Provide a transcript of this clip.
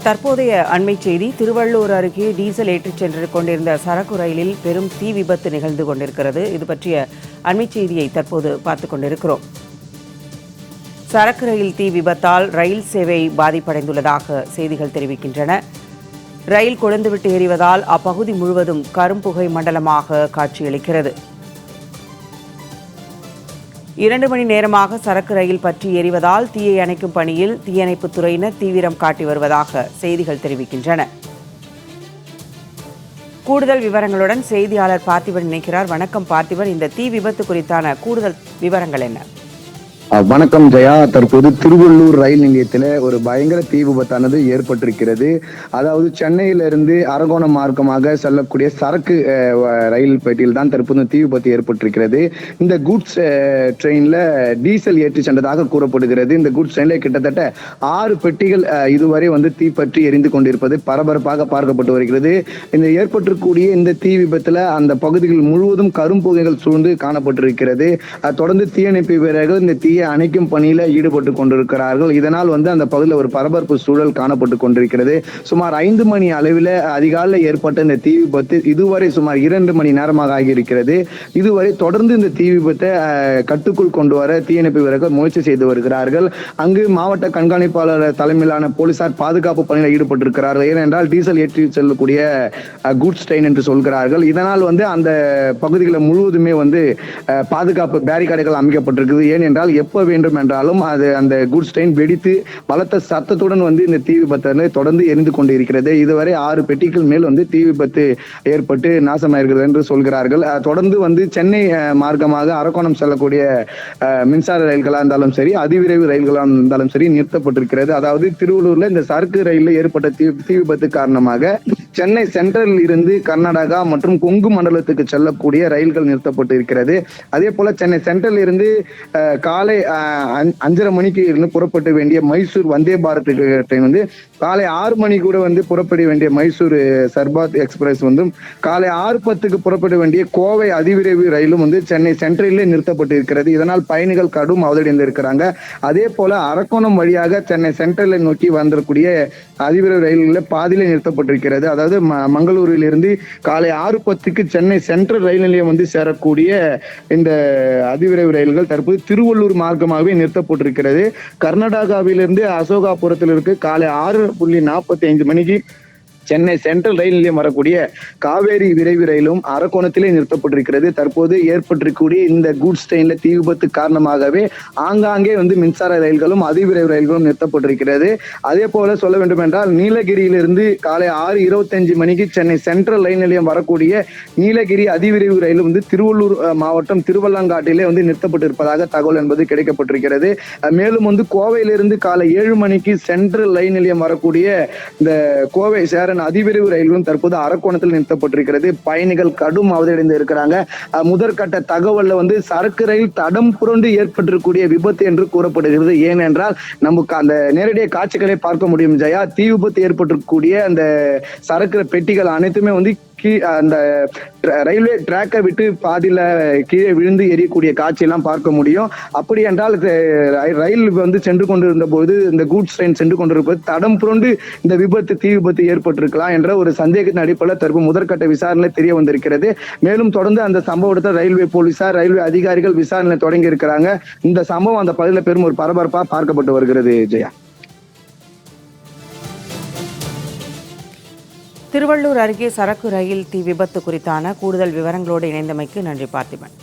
தற்போதைய அண்மை செய்தி. திருவள்ளூர் அருகே டீசல் ஏற்றிச் சென்று கொண்டிருந்த சரக்கு ரயிலில் பெரும் தீ விபத்து நிகழ்ந்து கொண்டிருக்கிறது. இது பற்றிய அண்மை செய்தியை தற்போது பார்த்துக் கொண்டிருக்கிறோம். சரக்கு ரயில் தீ விபத்தால் ரயில் சேவை பாதிப்படைந்துள்ளதாக செய்திகள் தெரிவிக்கின்றன. ரயில் கொழுந்துவிட்டு எரிவதால் அப்பகுதி முழுவதும் கரும்புகை மண்டலமாக காட்சியளிக்கிறது. 2 மணி நேரமாக சரக்கு ரயில் பற்றி எரிவதால் தீயை அணைக்கும் பணியில் தீயணைப்புத் துறையினர் தீவிரம் காட்டி வருவதாக செய்திகள் தெரிவிக்கின்றன. கூடுதல் விவரங்களுடன் செய்தியாளர் பார்த்திபன் இணைக்கிறார். வணக்கம் பார்த்திபன், இந்த தீ விபத்து குறித்தான கூடுதல் விவரங்கள் என்ன? வணக்கம் ஜெயா. தற்போது திருவள்ளூர் ரயில் நிலையத்தில் ஒரு பயங்கர தீ விபத்தானது ஏற்பட்டிருக்கிறது. அதாவது சென்னையிலிருந்து அரக்கோணம் மார்க்கமாக செல்லக்கூடிய சரக்கு ரயில் பெட்டியில் தான் தற்போது தீ விபத்து ஏற்பட்டிருக்கிறது. இந்த குட்ஸ் ட்ரெயின்ல டீசல் ஏற்றி சென்றதாக கூறப்படுகிறது. இந்த குட்ஸ் ட்ரெயின்ல கிட்டத்தட்ட 6 பெட்டிகள் இதுவரை தீ பற்றி எரிந்து கொண்டிருப்பது பரபரப்பாக பார்க்கப்பட்டு வருகிறது. இந்த ஏற்பட்டிருக்கூடிய இந்த தீ விபத்துல அந்த பகுதிகள் முழுவதும் கரும்புகைகள் சூழ்ந்து காணப்பட்டிருக்கிறது. தொடர்ந்து தீயணைப்பு வீரர்கள் இந்த தீ அணைக்கும் பணியில ஈடுபட்டு கொண்டிருக்கிறார்கள். இதனால் அந்த பகுதியில் ஒரு பரபரப்பு சூழல் காணப்பட்டு கொண்டிருக்கிறது. சுமார் 5 மணி அளவில் அதிகாலையில் ஏற்பட்ட இந்த தீ விபத்து இதுவரை சுமார் 2 மணி நேரமாக ஆகியிருக்கிறது. இதுவரை தொடர்ந்து இந்த தீ விபத்தை கட்டுக்குள் கொண்டு வர தீயணைப்பு வீரர்கள் முயற்சி செய்து வருகிறார்கள். அங்கு மாவட்ட கண்காணிப்பாளர் தலைமையிலான போலீசார் பாதுகாப்பு பணியில் ஈடுபட்டிருக்கிறார்கள். ஏனென்றால் டீசல் ஏற்றி செல்லக்கூடிய குட்ஸ் ட்ரெயின் என்று சொல்கிறார்கள். இதனால் அந்த பகுதிகளை முழுவதுமே பாதுகாப்பு பேரிகார்டுகள் அமைக்கப்பட்டிருக்குது. ஏனென்றால் எப்ப வேண்டும் என்றாலும் அது அந்த குட்ஸ் ட்ரெயின் வெடித்து பலத்த சத்தத்துடன் இந்த தீ விபத்து தொடர்ந்து எரிந்து கொண்டிருக்கிறது. இதுவரை 6 பெட்டிகள் மேல் தீ விபத்து ஏற்பட்டு நாசமாயிருக்கிறது என்று சொல்கிறார்கள். தொடர்ந்து சென்னை மார்க்கமாக அரக்கோணம் செல்லக்கூடிய மின்சார ரயில்களா இருந்தாலும் சரி, அதிவிரைவு ரயில்களா இருந்தாலும் சரி நிறுத்தப்பட்டிருக்கிறது. அதாவது திருவள்ளூர்ல இந்த சரக்கு ரயிலில் ஏற்பட்ட தீ விபத்து காரணமாக சென்னை சென்ட்ரலில் இருந்து கர்நாடகா மற்றும் கொங்கு மண்டலத்துக்கு செல்லக்கூடிய ரயில்கள் நிறுத்தப்பட்டு இருக்கிறது. அதே போல சென்னை சென்ட்ரல் இருந்து காலை 5:30 மணிக்கு இருந்து புறப்பட வேண்டிய மைசூர் வந்தே பாரத் ட்ரெயின் காலை 6 மணி கூட புறப்பட வேண்டிய மைசூர் சர்பாத் எக்ஸ்பிரஸ் காலை 6:10க்கு புறப்பட வேண்டிய கோவை அதிவிரைவு ரயிலும் சென்னை சென்ட்ரலிலே நிறுத்தப்பட்டு இருக்கிறது. இதனால் பயணிகள் கடும் அவதியடைந்து இருக்கிறாங்க. அதே போல அரக்கோணம் வழியாக சென்னை சென்ட்ரலை நோக்கி வந்திருக்கூடிய அதிவிரைவு ரயில்களில் பாதியிலே நிறுத்தப்பட்டிருக்கிறது. அதாவது மங்களூரில் இருந்து காலை 6:10க்கு சென்னை சென்ட்ரல் ரயில் நிலையம் சேரக்கூடிய இந்த அதிவிரைவு ரயில்கள் தற்போது திருவள்ளூர் மார்க்கமாகவே நிறுத்தப்பட்டிருக்கிறது. கர்நாடகாவிலிருந்து அசோகாபுரத்தில் இருக்கு காலை 6:45 மணிக்கு சென்னை சென்ட்ரல் ரயில் நிலையம் வரக்கூடிய காவேரி விரைவு ரயிலும் அரக்கோணத்திலே நிறுத்தப்பட்டிருக்கிறது. தற்போது ஏற்பட்டிருக்கக்கூடிய இந்த குட்ஸ் ட்ரெயின்ல தீ விபத்து காரணமாகவே ஆங்காங்கே மின்சார ரயில்களும் அதிவிரைவு ரயில்களும் நிறுத்தப்பட்டிருக்கிறது. அதே போல சொல்ல வேண்டும் என்றால் நீலகிரியிலிருந்து காலை 6:25 மணிக்கு சென்னை சென்ட்ரல் ரயில் நிலையம் வரக்கூடிய நீலகிரி அதிவிரைவு ரயிலும் திருவள்ளூர் மாவட்டம் திருவள்ளங்காட்டிலே நிறுத்தப்பட்டிருப்பதாக தகவல் என்பது கிடைக்கப்பட்டிருக்கிறது. மேலும் கோவையிலிருந்து காலை 7 மணிக்கு சென்ட்ரல் ரயில் நிலையம் வரக்கூடிய இந்த கோவை சேரன் அதிவிரைவு ரயில்களும் தற்போது அரக்கோணத்தில் நிறுத்தப்பட்டிருக்கிறது. பயணிகள் கடும் அவதியடைந்து இருக்கிறாங்க. முதற்கட்ட தகவல்ல சரக்கு ரயில் தடம் புரண்டு ஏற்பட்டிருக்கூடிய விபத்து என்று கூறப்படுகிறது. ஏனென்றால் நமக்கு அந்த நேரடிய காட்சிகளை பார்க்க முடியும் ஜெயா. தீ விபத்து ஏற்பட்டிருக்கக்கூடிய அந்த சரக்கு பெட்டிகள் அனைத்துமே அந்த ரயில்வே டிராக்கை விட்டு பாதியில கீழே விழுந்து எரியக்கூடிய காட்சியெல்லாம் பார்க்க முடியும். அப்படி என்றால் ரயில் சென்று கொண்டிருந்த போது இந்த கூட்ஸ் ட்ரெயின் சென்று கொண்டிருப்பது தடம் புரண்டு இந்த தீ விபத்து ஏற்பட்டிருக்கலாம் என்ற ஒரு சந்தேகத்தின் அடிப்படையில் தற்போது முதற்கட்ட விசாரணை தெரிய வந்திருக்கிறது. மேலும் தொடர்ந்து அந்த சம்பவத்தில் ரயில்வே போலீசார் ரயில்வே அதிகாரிகள் விசாரணை தொடங்கி இருக்கிறாங்க. இந்த சம்பவம் அந்த பகுதியில் பெரும் ஒரு பரபரப்பா பார்க்கப்பட்டு வருகிறது ஜெயா. திருவள்ளூர் அருகே சரக்கு ரயில் தீ விபத்து குறித்தான கூடுதல் விவரங்களோடு இணைந்தமைக்கு நன்றி பார்த்திபன்.